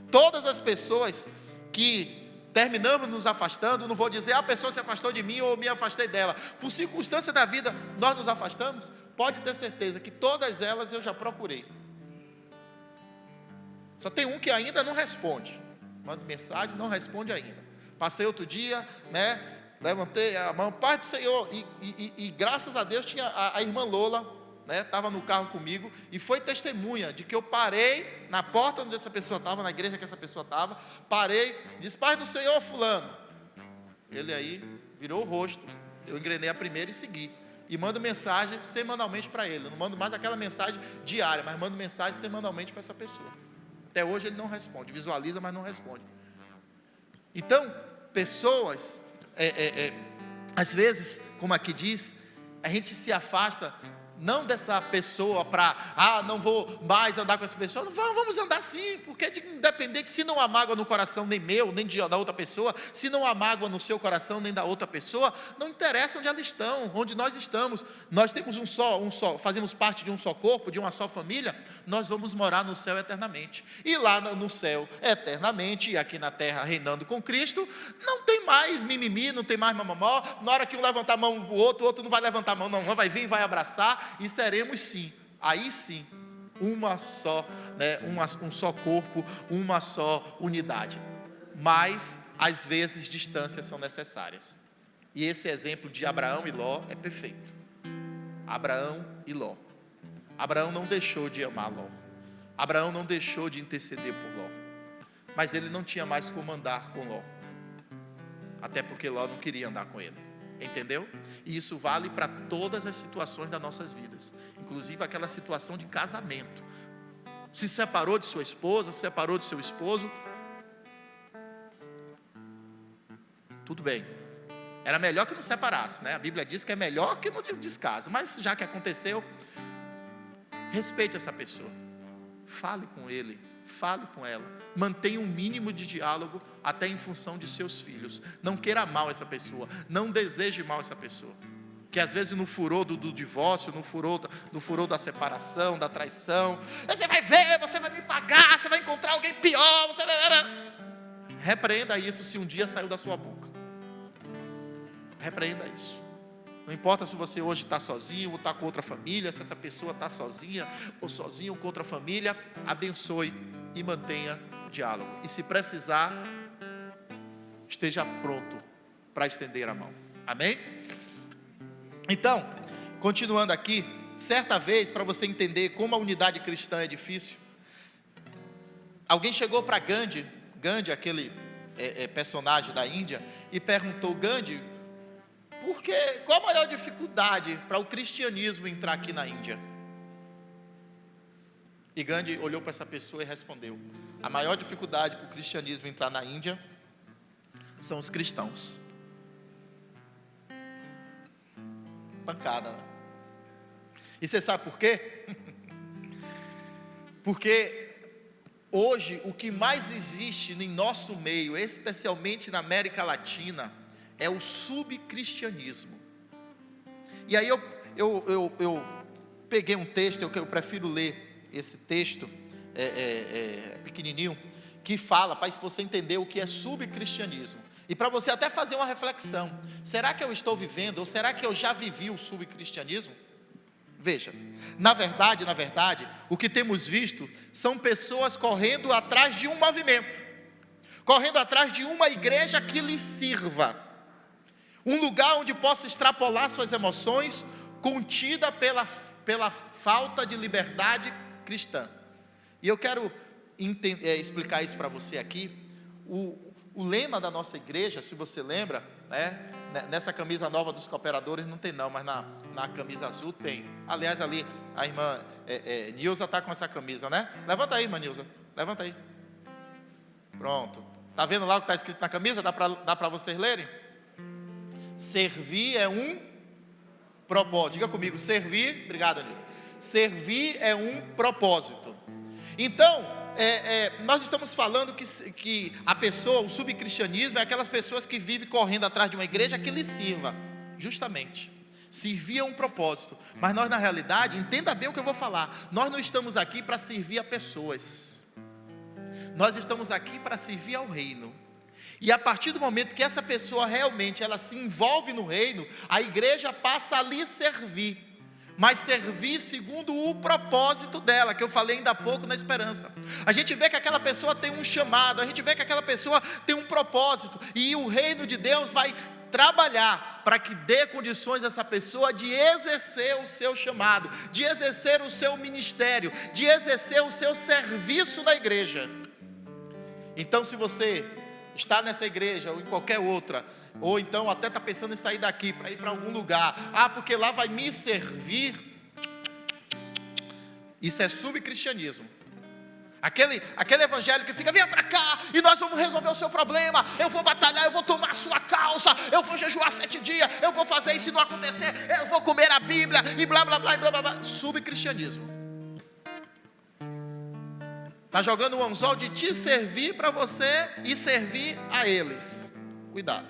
Todas as pessoas que terminamos nos afastando, não vou dizer a pessoa se afastou de mim ou me afastei dela, por circunstância da vida nós nos afastamos, pode ter certeza que todas elas eu já procurei. Só tem um que ainda não responde, manda mensagem, não responde ainda. Passei outro dia, né, levantei a mão, Pai do Senhor, e graças a Deus tinha a irmã Lola, estava no carro comigo, e foi testemunha de que eu parei na porta onde essa pessoa estava, na igreja que essa pessoa estava, parei, disse, Pai do Senhor fulano, ele aí virou o rosto, eu engrenei a primeira e segui, e mando mensagem semanalmente para ele, eu não mando mais aquela mensagem diária, mas mando mensagem semanalmente para essa pessoa, até hoje ele não responde, visualiza, mas não responde. Então, pessoas, às vezes, como aqui diz, a gente se afasta, não dessa pessoa para, não vou mais andar com essa pessoa, não, vamos andar sim, porque independente, se não há mágoa no coração, nem meu, nem da outra pessoa, se não há mágoa no seu coração, nem da outra pessoa, não interessa onde elas estão, onde nós estamos, nós temos um só, fazemos parte de um só corpo, de uma só família, nós vamos morar no céu eternamente, e lá no céu, eternamente, e aqui na terra, reinando com Cristo, não tem mais mimimi, não tem mais mamamó, na hora que um levantar a mão, o outro não vai levantar a mão, não, vai vir, vai abraçar, e seremos sim, aí sim, uma só, um só corpo, uma só unidade. Mas às vezes distâncias são necessárias. E esse exemplo de Abraão e Ló é perfeito. Abraão e Ló. Abraão não deixou de amar Ló. Abraão não deixou de interceder por Ló. Mas ele não tinha mais como andar com Ló. Até porque Ló não queria andar com ele. Entendeu? E isso vale para todas as situações das nossas vidas, inclusive aquela situação de casamento. Se separou de sua esposa, se separou de seu esposo, tudo bem, era melhor que não separasse, né? A Bíblia diz que é melhor que não descase, mas já que aconteceu, respeite essa pessoa, fale com ele, fale com ela, mantenha um mínimo de diálogo até em função de seus filhos, não queira mal essa pessoa, não deseje mal essa pessoa, que às vezes no furor do divórcio, no furor da separação, da traição, você vai ver, você vai me pagar, você vai encontrar alguém pior, você vai... Repreenda isso se um dia saiu da sua boca. Repreenda isso. Não importa se você hoje está sozinho ou está com outra família, se essa pessoa está sozinha ou sozinho com outra família, abençoe e mantenha o diálogo. E se precisar, esteja pronto para estender a mão. Amém? Então, continuando aqui, certa vez, para você entender como a unidade cristã é difícil, alguém chegou para Gandhi, aquele personagem da Índia, e perguntou: Gandhi, qual a maior dificuldade para o cristianismo entrar aqui na Índia? E Gandhi olhou para essa pessoa e respondeu: a maior dificuldade para o cristianismo entrar na Índia são os cristãos. Pancada. E você sabe por quê? Porque hoje o que mais existe em nosso meio, especialmente na América Latina, é o subcristianismo. E aí eu peguei um texto, eu prefiro ler esse texto, pequenininho, que fala, para você entender o que é subcristianismo. E para você até fazer uma reflexão: será que eu estou vivendo, ou será que eu já vivi o subcristianismo? Veja, na verdade, o que temos visto são pessoas correndo atrás de um movimento, correndo atrás de uma igreja que lhes sirva, um lugar onde possa extrapolar suas emoções, contida pela falta de liberdade cristã. E eu quero explicar isso para você aqui. O lema da nossa igreja, se você lembra, nessa camisa nova dos cooperadores não tem não, mas na camisa azul tem. Aliás, ali a irmã Nilza está com essa camisa, né? Levanta aí, irmã Nilza, levanta aí. Pronto. Está vendo lá o que está escrito na camisa? Dá para vocês lerem? Servir é um propósito. Diga comigo: servir. Obrigado, Nilza. Servir é um propósito. Então, nós estamos falando que a pessoa, o subcristianismo, é aquelas pessoas que vivem correndo atrás de uma igreja que lhe sirva. Justamente, servir é um propósito. Mas nós, na realidade, entenda bem o que eu vou falar, nós não estamos aqui para servir a pessoas, nós estamos aqui para servir ao reino. E a partir do momento que essa pessoa realmente ela se envolve no reino, a igreja passa a lhe servir, mas servir segundo o propósito dela, que eu falei ainda há pouco na esperança. A gente vê que aquela pessoa tem um chamado, a gente vê que aquela pessoa tem um propósito, e o reino de Deus vai trabalhar para que dê condições a essa pessoa de exercer o seu chamado, de exercer o seu ministério, de exercer o seu serviço na igreja. Então, se você está nessa igreja ou em qualquer outra, ou então até está pensando em sair daqui para ir para algum lugar, porque lá vai me servir, isso é subcristianismo. Aquele evangelho que fica: venha para cá e nós vamos resolver o seu problema, eu vou batalhar, eu vou tomar a sua causa, eu vou jejuar 7 dias, eu vou fazer isso, se não acontecer, eu vou comer a Bíblia, e blá blá blá, e blá blá blá. Subcristianismo. Está jogando um anzol de te servir para você e servir a eles. Cuidado.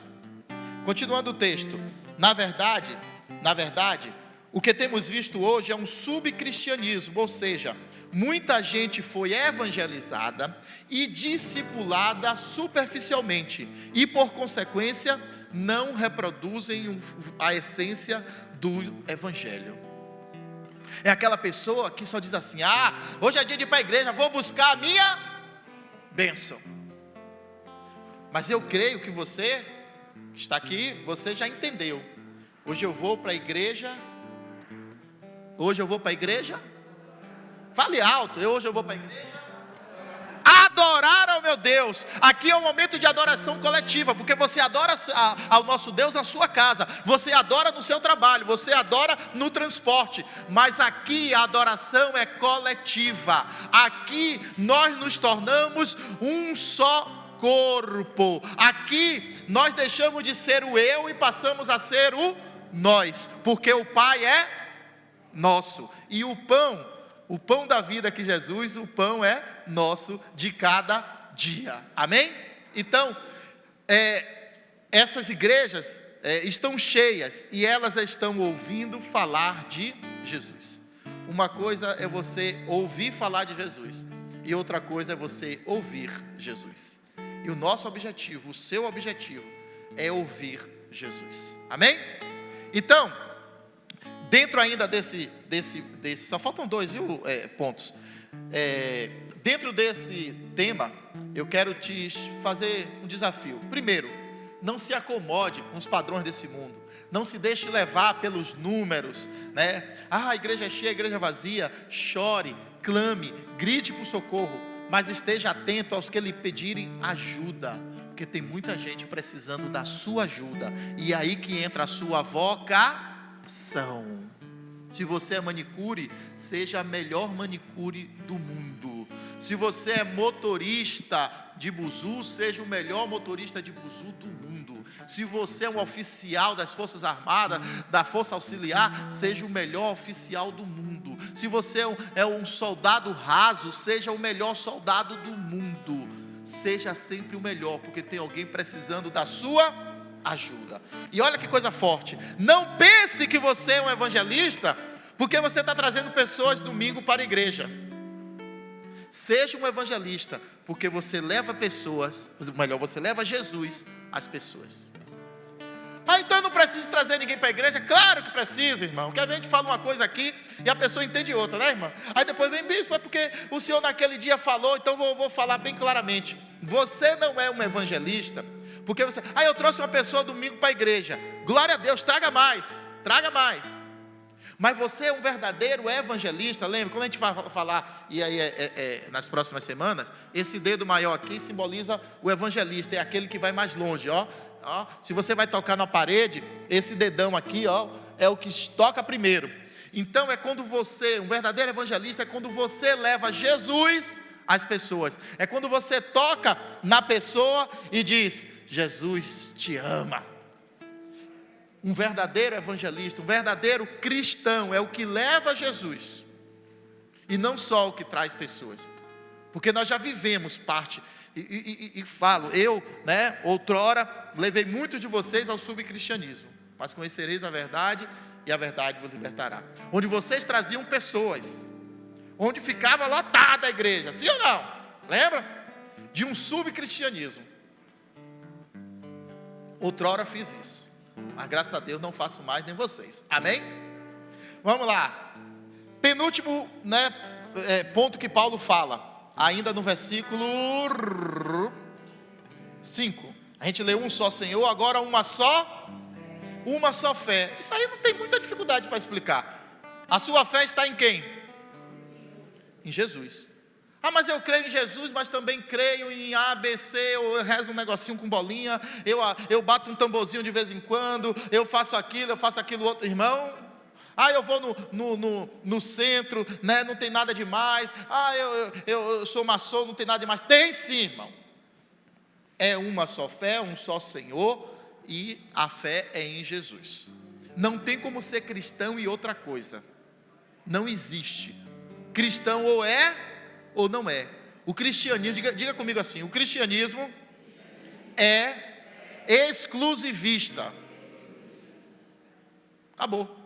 Continuando o texto. Na verdade, o que temos visto hoje é um subcristianismo, ou seja, muita gente foi evangelizada e discipulada superficialmente, e por consequência não reproduzem a essência do evangelho. É aquela pessoa que só diz assim: hoje é dia de ir para a igreja, vou buscar a minha bênção. Mas eu creio que você que está aqui, você já entendeu. Hoje eu vou para a igreja. Fale alto. Hoje eu vou para a igreja adorar ao meu Deus. Aqui é um momento de adoração coletiva, porque você adora ao nosso Deus na sua casa, você adora no seu trabalho, você adora no transporte, mas aqui a adoração é coletiva. Aqui nós nos tornamos um só corpo. Aqui nós deixamos de ser o eu e passamos a ser o nós, porque o Pai é nosso, e o pão da vida que Jesus, o pão é nosso de cada dia. Amém? Então, essas igrejas, estão cheias e elas estão ouvindo falar de Jesus. Uma coisa é você ouvir falar de Jesus e outra coisa é você ouvir Jesus. E o nosso objetivo, o seu objetivo é ouvir Jesus. Amém? Então, dentro ainda desse só faltam 2 pontos. Dentro desse tema, eu quero te fazer um desafio. Primeiro, não se acomode com os padrões desse mundo. Não se deixe levar pelos números, né? A igreja é cheia, a igreja é vazia. Chore, clame, grite por socorro, mas esteja atento aos que lhe pedirem ajuda, porque tem muita gente precisando da sua ajuda. E aí que entra a sua vocação. Se você é manicure, seja a melhor manicure do mundo. Se você é motorista de buzu, seja o melhor motorista de buzu do mundo. Se você é um oficial das Forças Armadas, da Força Auxiliar, seja o melhor oficial do mundo. Se você é um soldado raso, seja o melhor soldado do mundo. Seja sempre o melhor, porque tem alguém precisando da sua ajuda. E olha que coisa forte, não pense que você é um evangelista porque você está trazendo pessoas domingo para a igreja. Seja um evangelista porque você leva pessoas, melhor, você leva Jesus às pessoas. Então eu não preciso trazer ninguém para a igreja? Claro que precisa, irmão, que a gente fala uma coisa aqui e a pessoa entende outra, né, irmão? Aí depois vem, bispo, é porque o senhor naquele dia falou, então vou falar bem claramente. Você não é um evangelista porque você, eu trouxe uma pessoa domingo para a igreja, glória a Deus, traga mais. Mas você é um verdadeiro evangelista. Lembra, quando a gente vai falar, e aí nas próximas semanas, esse dedo maior aqui simboliza o evangelista, é aquele que vai mais longe, ó. Se você vai tocar na parede, esse dedão aqui, ó, é o que toca primeiro. Então é quando você, um verdadeiro evangelista, é quando você leva Jesus às pessoas, é quando você toca na pessoa e diz: Jesus te ama. Um verdadeiro evangelista, um verdadeiro cristão é o que leva Jesus, e não só o que traz pessoas, porque nós já vivemos parte, e falo, eu, né, outrora, levei muitos de vocês ao subcristianismo, mas conhecereis a verdade, e a verdade vos libertará, onde vocês traziam pessoas, onde ficava lotada a igreja, sim ou não? Lembra? De um subcristianismo. Outrora fiz isso, mas graças a Deus não faço mais nem vocês, amém? Vamos lá, penúltimo, né, ponto que Paulo fala, ainda no versículo 5, a gente lê um só Senhor, agora uma só fé. Isso aí não tem muita dificuldade para explicar. A sua fé está em quem? Em Jesus. Mas eu creio em Jesus, mas também creio em A, B, C, ou eu rezo um negocinho com bolinha, eu bato um tamborzinho de vez em quando, eu faço aquilo outro, irmão. Eu vou no centro, né? Não tem nada demais. Eu sou maçom, não tem nada demais. Tem sim, irmão. É uma só fé, um só Senhor, e a fé é em Jesus. Não tem como ser cristão e outra coisa. Não existe. Cristão ou é ou não é. O cristianismo, diga comigo assim: o cristianismo é exclusivista. Acabou.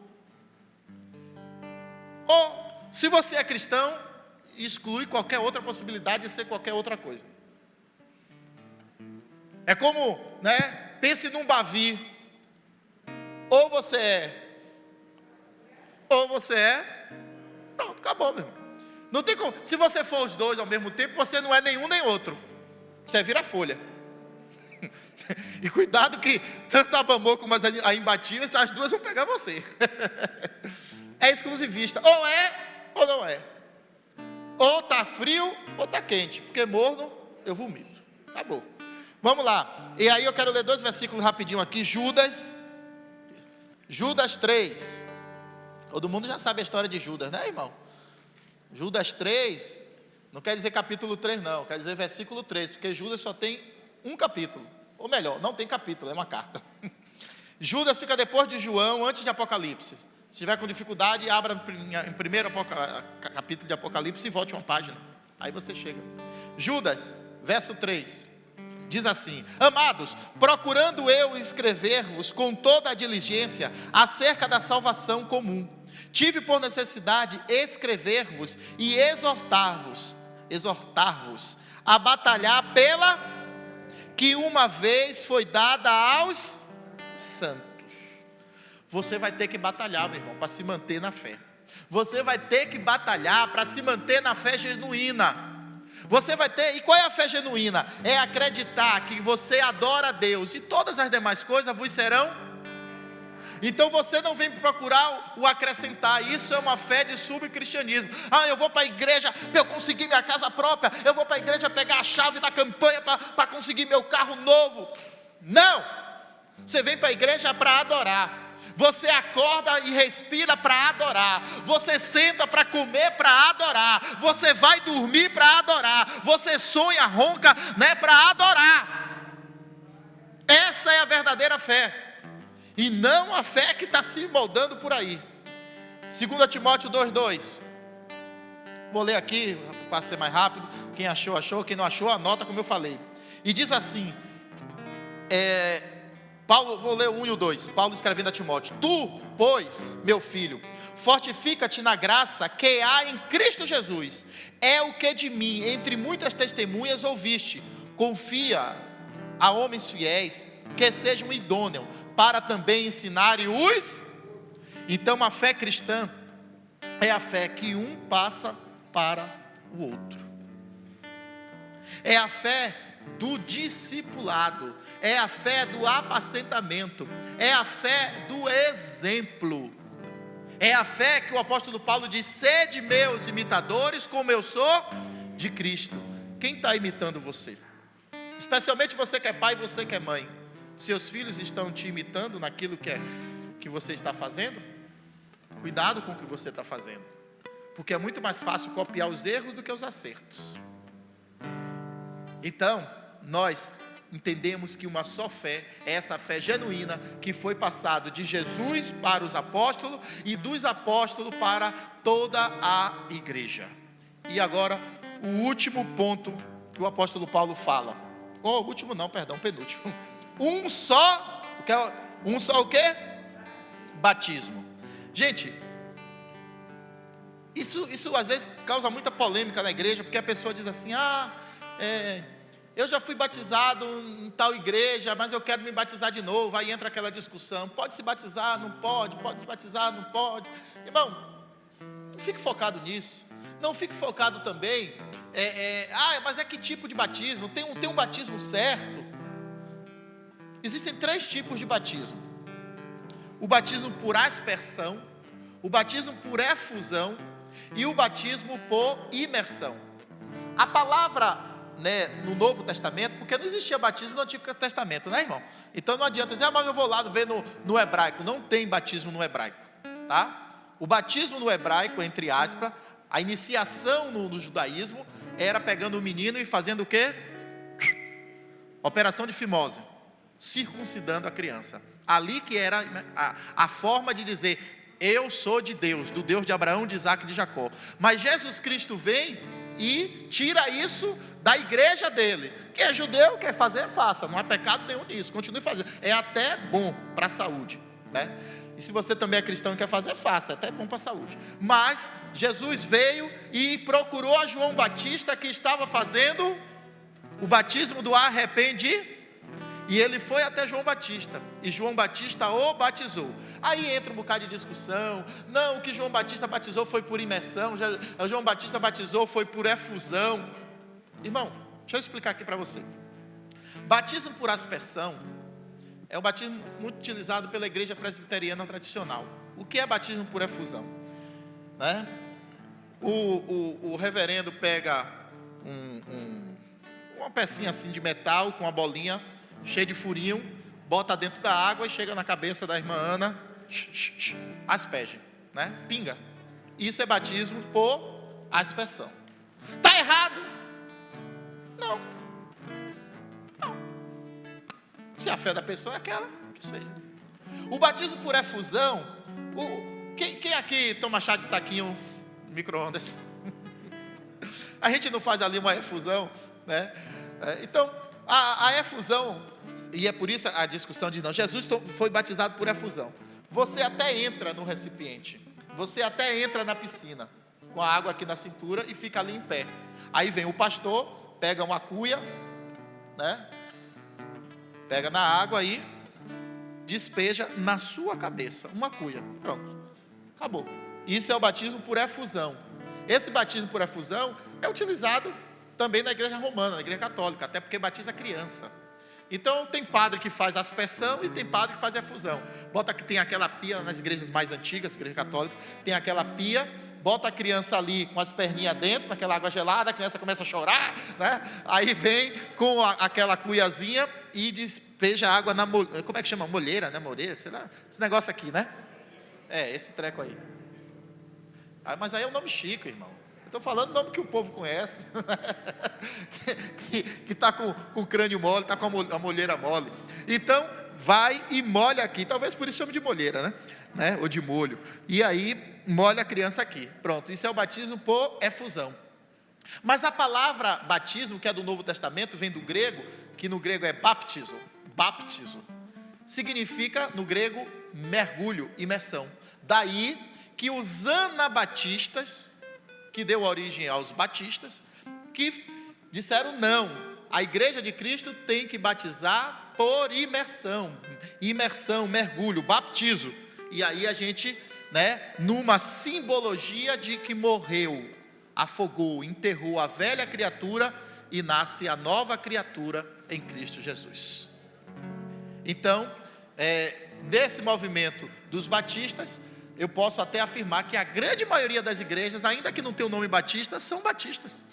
Ou, se você é cristão, exclui qualquer outra possibilidade de ser qualquer outra coisa. É como, né? Pense num Bavi. Ou você é. Pronto, acabou, meu irmão. Não tem como. Se você for os dois ao mesmo tempo, você não é nenhum nem outro. Você vira folha. E cuidado que tanto a Bamô como a imbatível, as duas vão pegar você. É exclusivista. Ou é ou não é. Ou está frio ou está quente. Porque morno eu vomito. Acabou. Vamos lá. E aí eu quero ler 2 versículos rapidinho aqui. Judas 3. Todo mundo já sabe a história de Judas, né, irmão? Judas 3, não quer dizer capítulo 3 não, quer dizer versículo 3, porque Judas só tem um capítulo, ou melhor, não tem capítulo, é uma carta. Judas fica depois de João, antes de Apocalipse. Se tiver com dificuldade, abra em primeiro capítulo de Apocalipse e volte uma página, aí você chega. Judas, verso 3, diz assim: amados, procurando eu escrever-vos com toda a diligência acerca da salvação comum, tive por necessidade escrever-vos e exortar-vos a batalhar pela que uma vez foi dada aos santos. Você vai ter que batalhar, meu irmão, para se manter na fé. Você vai ter que batalhar para se manter na fé genuína. Você vai ter, e qual é a fé genuína? É acreditar que você adora a Deus e todas as demais coisas vos serão. Então você não vem procurar o acrescentar. Isso é uma fé de subcristianismo. Eu vou para a igreja para eu conseguir minha casa própria. Eu vou para a igreja pegar a chave da campanha para conseguir meu carro novo. Não! Você vem para a igreja para adorar. Você acorda e respira para adorar. Você senta para comer para adorar. Você vai dormir para adorar. Você sonha, ronca, para adorar. Essa é a verdadeira fé. E não a fé que está se moldando por aí. 2 Timóteo 2,2. Vou ler aqui para ser mais rápido. Quem achou, achou. Quem não achou, anota como eu falei. E diz assim, Paulo, vou ler o 1 e o 2, Paulo escrevendo a Timóteo: tu, pois, meu filho, fortifica-te na graça que há em Cristo Jesus. É o que de mim, entre muitas testemunhas, ouviste. Confia a homens fiéis, que sejam idôneos, para também ensinarem os. Então a fé cristã é a fé que um passa para o outro. É a fé do discipulado, é a fé do apacentamento, é a fé do exemplo, é a fé que o apóstolo Paulo diz: sede meus imitadores, como eu sou de Cristo. Quem está imitando você? Especialmente você que é pai e você que é mãe. Seus filhos estão te imitando naquilo que você está fazendo? Cuidado com o que você está fazendo, porque é muito mais fácil copiar os erros do que os acertos. Então, nós entendemos que uma só fé é essa fé genuína que foi passado de Jesus para os apóstolos e dos apóstolos para toda a igreja. E agora, o último ponto que o apóstolo Paulo fala. Penúltimo. Um só o quê? Batismo. Gente, isso às vezes causa muita polêmica na igreja, porque a pessoa diz assim: eu já fui batizado em tal igreja, mas eu quero me batizar de novo. Aí entra aquela discussão: pode se batizar, não pode? Pode se batizar, não pode? Irmão, não fique focado nisso. Não fique focado também mas que tipo de batismo? Tem um batismo certo? Existem 3 tipos de batismo: o batismo por aspersão, o batismo por efusão e o batismo por imersão. A palavra, no Novo Testamento, porque não existia batismo no Antigo Testamento, irmão? Então não adianta dizer: mas eu vou lá ver no hebraico. Não tem batismo no hebraico, tá? O batismo no hebraico, entre aspas, a iniciação no judaísmo era pegando o menino e fazendo o quê? Operação de fimose, circuncidando a criança. Ali que era a forma de dizer: eu sou de Deus, do Deus de Abraão, de Isaac e de Jacó. Mas Jesus Cristo vem e tira isso da igreja dele. Quem é judeu, quer fazer, faça. Não há pecado nenhum nisso, continue fazendo. É até bom para a saúde, E se você também é cristão e quer fazer, faça. É até bom para a saúde. Mas Jesus veio e procurou a João Batista, que estava fazendo o batismo do arrependimento. E ele foi até João Batista, e João Batista o batizou. Aí entra um bocado de discussão. Não, o que João Batista batizou foi por imersão, João Batista batizou foi por efusão. Irmão, deixa eu explicar aqui para você. Batismo por aspersão é um batismo muito utilizado pela igreja presbiteriana tradicional. O que é batismo por efusão? O reverendo pega uma pecinha assim de metal com uma bolinha cheio de furinho, bota dentro da água e chega na cabeça da irmã Ana, asperge, pinga. Isso é batismo por aspersão. Está errado? Não. Se a fé da pessoa é aquela, que seja. O batismo por efusão, quem aqui toma chá de saquinho no micro-ondas? A gente não faz ali uma efusão, Então, A efusão, e é por isso a discussão de não, Jesus foi batizado por efusão. Você até entra no recipiente, você até entra na piscina, com a água aqui na cintura e fica ali em pé. Aí vem o pastor, pega uma cuia, né? Pega na água e despeja na sua cabeça, uma cuia, pronto, acabou. Isso é o batismo por efusão. Esse batismo por efusão é utilizado também na igreja romana, na igreja católica, até porque batiza criança. Então tem padre que faz aspersão e tem padre que faz efusão. Bota que tem aquela pia nas igrejas mais antigas, igreja católica, tem aquela pia, bota a criança ali com as perninhas dentro, naquela água gelada, a criança começa a chorar, né? Aí vem com aquela cuiazinha e despeja água na como é que chama? Molheira, né? Moreira, sei lá, esse negócio aqui, né? É, esse treco aí. Mas aí é um nome chique, irmão. Estou falando o nome que o povo conhece, que está com o crânio mole, está com a molheira mole. Então, vai e molha aqui, talvez por isso chame de molheira, né? Ou de molho. E aí, molha a criança aqui. Pronto, isso é o batismo por efusão. Mas a palavra batismo, que é do Novo Testamento, vem do grego, que no grego é baptizo, significa no grego mergulho, imersão. Daí que os anabatistas, que deu origem aos batistas, que disseram não, a igreja de Cristo tem que batizar por imersão, mergulho, baptizo. E aí a gente, né, numa simbologia de que morreu, afogou, enterrou a velha criatura e nasce a nova criatura em Cristo Jesus. Então, nesse movimento dos batistas, eu posso até afirmar que a grande maioria das igrejas, ainda que não tenha o nome batista, são batistas,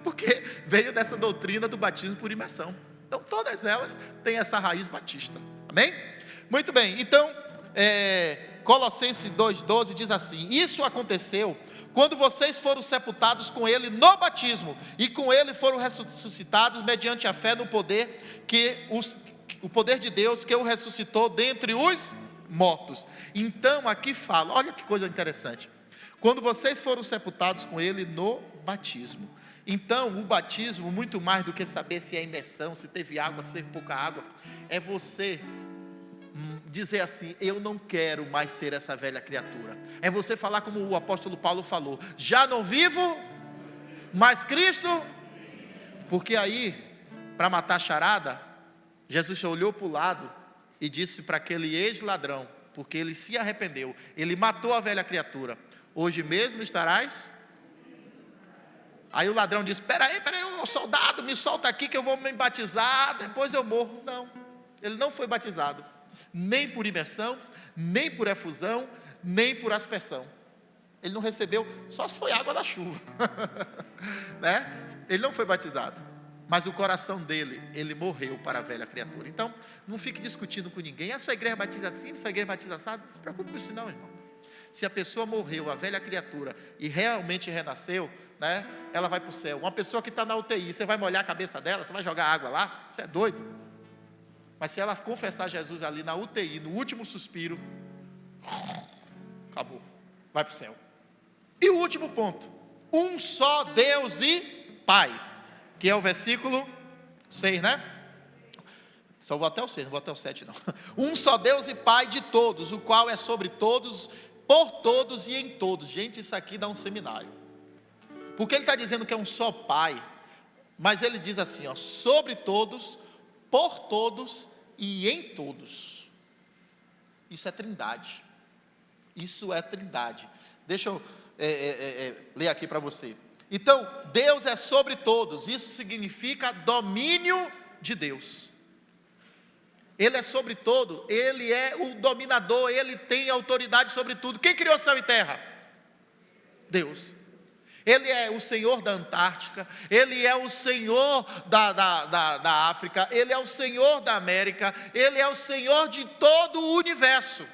porque veio dessa doutrina do batismo por imersão. Então todas elas têm essa raiz batista, amém? Muito bem, então Colossenses 2,12 diz assim: isso aconteceu quando vocês foram sepultados com ele no batismo, e com ele foram ressuscitados mediante a fé no poder o poder de Deus que o ressuscitou dentre os mortos. Então aqui fala, olha que coisa interessante, quando vocês foram sepultados com ele no batismo. Então o batismo, muito mais do que saber se é imersão, se teve água, se teve pouca água, é você dizer assim: eu não quero mais ser essa velha criatura. É você falar como o apóstolo Paulo falou: já não vivo, mas Cristo. Porque aí, para matar a charada, Jesus olhou para o lado e disse para aquele ex-ladrão, porque ele se arrependeu, ele matou a velha criatura: hoje mesmo estarás. Aí o ladrão disse: espera aí, soldado, me solta aqui que eu vou me batizar, depois eu morro. Não, ele não foi batizado, nem por imersão, nem por efusão, nem por aspersão. Ele não recebeu, só se foi água da chuva, né? Ele não foi batizado, mas o coração dele, ele morreu para a velha criatura. Então, não fique discutindo com ninguém: a sua igreja batiza assim, a sua igreja batiza assado. Não se preocupe com isso não, irmão. Se a pessoa morreu, a velha criatura, e realmente renasceu, né, ela vai para o céu. Uma pessoa que está na UTI, você vai molhar a cabeça dela, você vai jogar água lá? Você é doido. Mas se ela confessar Jesus ali na UTI, no último suspiro, acabou, vai para o céu. E o último ponto: um só Deus e Pai, que é o versículo 6, né? Só vou até o 6, não vou até o 7 não. Um só Deus e Pai de todos, o qual é sobre todos, por todos e em todos. Gente, isso aqui dá um seminário, porque ele está dizendo que é um só Pai, mas ele diz assim, ó: sobre todos, por todos e em todos. Isso é trindade. Isso é trindade. Deixa eu ler aqui para você. Então, Deus é sobre todos. Isso significa domínio de Deus. Ele é sobre todo, Ele é o dominador, Ele tem autoridade sobre tudo. Quem criou céu e terra? Deus. Ele é o Senhor da Antártica, Ele é o Senhor da África, Ele é o Senhor da América, Ele é o Senhor de todo o universo,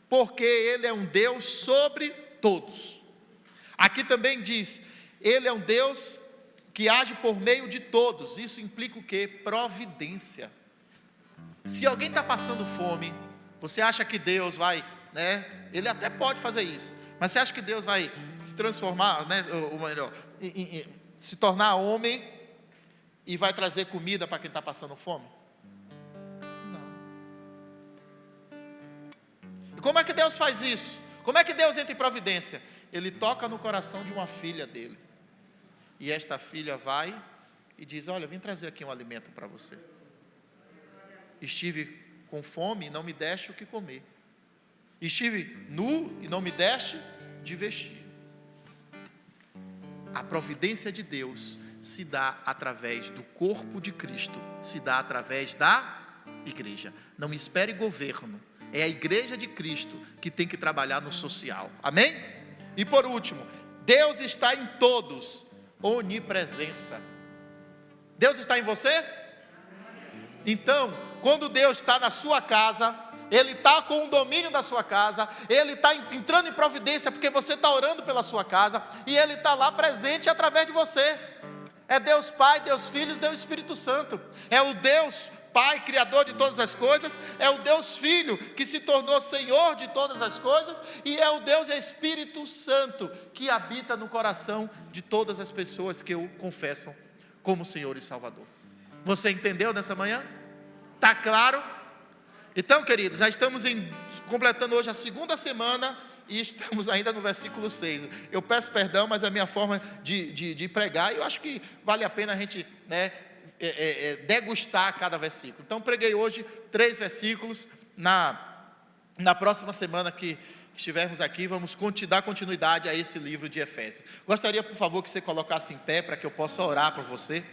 porque Ele é um Deus sobre todos. Aqui também diz: Ele é um Deus que age por meio de todos. Isso implica o quê? Providência. Se alguém está passando fome, você acha que Deus vai, né? Ele até pode fazer isso, mas você acha que Deus vai se transformar, né? Ou melhor, se tornar homem e vai trazer comida para quem está passando fome? Não. E como é que Deus faz isso? Como é que Deus entra em providência? Ele toca no coração de uma filha dele. E esta filha vai e diz: olha, vim trazer aqui um alimento para você. Estive com fome e não me deste o que comer. Estive nu e não me deste de vestir. A providência de Deus se dá através do corpo de Cristo, se dá através da igreja. Não espere governo, é a igreja de Cristo que tem que trabalhar no social, amém? E por último, Deus está em todos, onipresença. Deus está em você? Então, quando Deus está na sua casa, Ele está com o domínio da sua casa, Ele está entrando em providência, porque você está orando pela sua casa, e Ele está lá presente através de você. É Deus Pai, Deus Filho, Deus Espírito Santo. É o Deus Pai, Criador de todas as coisas, é o Deus Filho, que se tornou Senhor de todas as coisas, e é o Deus Espírito Santo, que habita no coração de todas as pessoas que o confessam como Senhor e Salvador. Você entendeu nessa manhã? Está claro? Então, queridos, já estamos completando hoje a segunda semana e estamos ainda no versículo 6. Eu peço perdão, mas é a minha forma de pregar, e eu acho que vale a pena a gente, degustar cada versículo. Então, preguei hoje 3 versículos. Na próxima semana que estivermos aqui, vamos dar continuidade a esse livro de Efésios. Gostaria, por favor, que você colocasse em pé para que eu possa orar por você.